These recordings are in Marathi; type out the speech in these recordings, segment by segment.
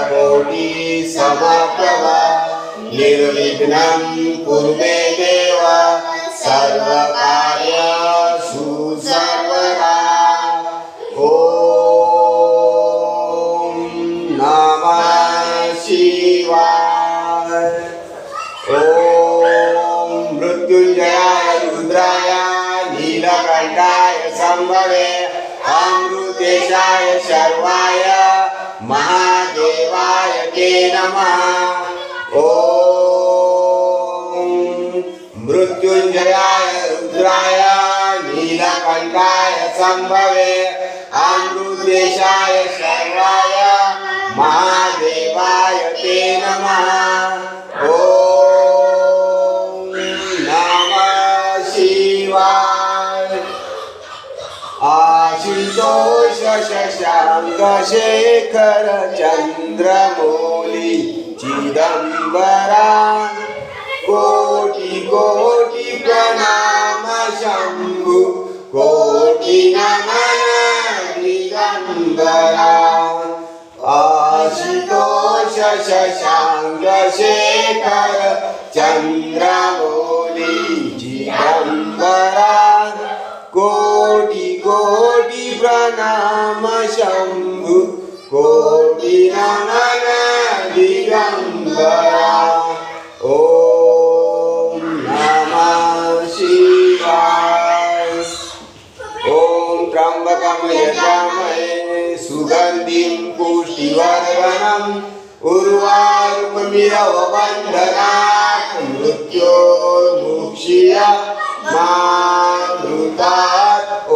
कोटि समप्रभा निर्विघ्नं कुरु मे देव सर्वकार्येषु सर्वदा। ॐ नमः शिवाय। ॐ मृत्युंजयाय रुद्राय नीलकंठाय शंभवे अमृतेशाय शर्वाय महादेवाय ते नमः। ॐ मृत्युंजयाय रुद्राय नीलकंठाय शंभवे अमृतेशाय शर्वाय महादेवाय ते नमः। ॐ नमः शिवाय। आशुतोष शशांक शेखर चंद्रमौली चिदंबरा कोटि कोटि प्रणाम शंभु कोटि नमन दिगंबरा। आशुतोष शशांक शेखर चंद्रमौली चिदंबरा कोटि कोटि प्रणाम शंभु कोटि नमन दिगंबरा। ॐ नमः शिवाय। ॐ त्र्यंबकं यजामहे सुगन्धिं पुष्टिवर्धनम् उर्वारुकमिव बन्धनात् मृत्योर्मुक्षीयमामृतात्। ॐ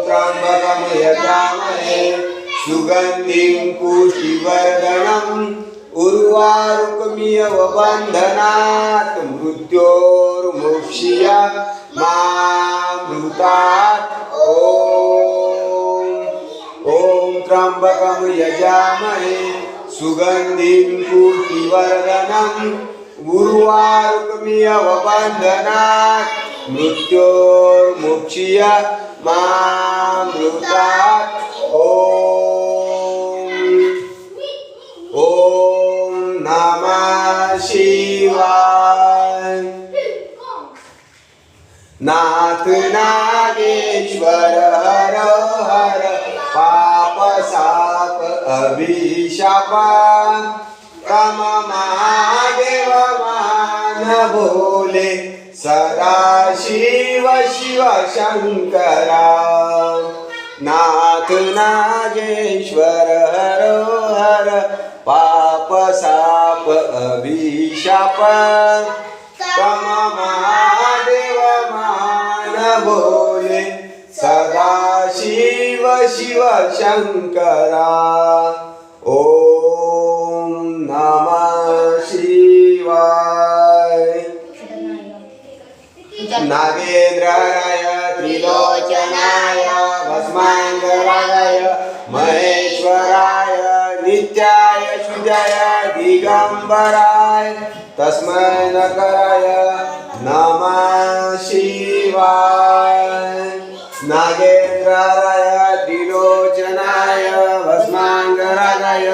त्र्यंबकं यजामहे सुगन्धिं पुष्टिवर्धनम् उर्वारुकमिव बन्धनात् मृत्योर्मुक्षीयमामृतात्। ॐ त्र्यंबकं यजामहे सुगन्धिं पुष्टिवर्धनम् उर्वारुकमिव बन्धनात् मृत्योर्मुक्षीयमामृतात्। ॐ नमः शिवाय। नाथ नागेश्वर हर हर पाप साप अभिशाप तम महादेव मान भोले सदा शिव शिव शंकरा। नाथ नागेश्वर हर हर पाप साप अभिशाप तम महादेव मान भोले सदा शिव शिव शंकरा। ॐ नमः शिवाय। नागेंद्राय त्रिलोचनाय भस्मांगराय महेश्वराय नित्याय शुद्धाय दिगंबराय तस्मै नकराय नमः शिवाय। नागेंद्राय त्रिलोचनाय भस्मांगराय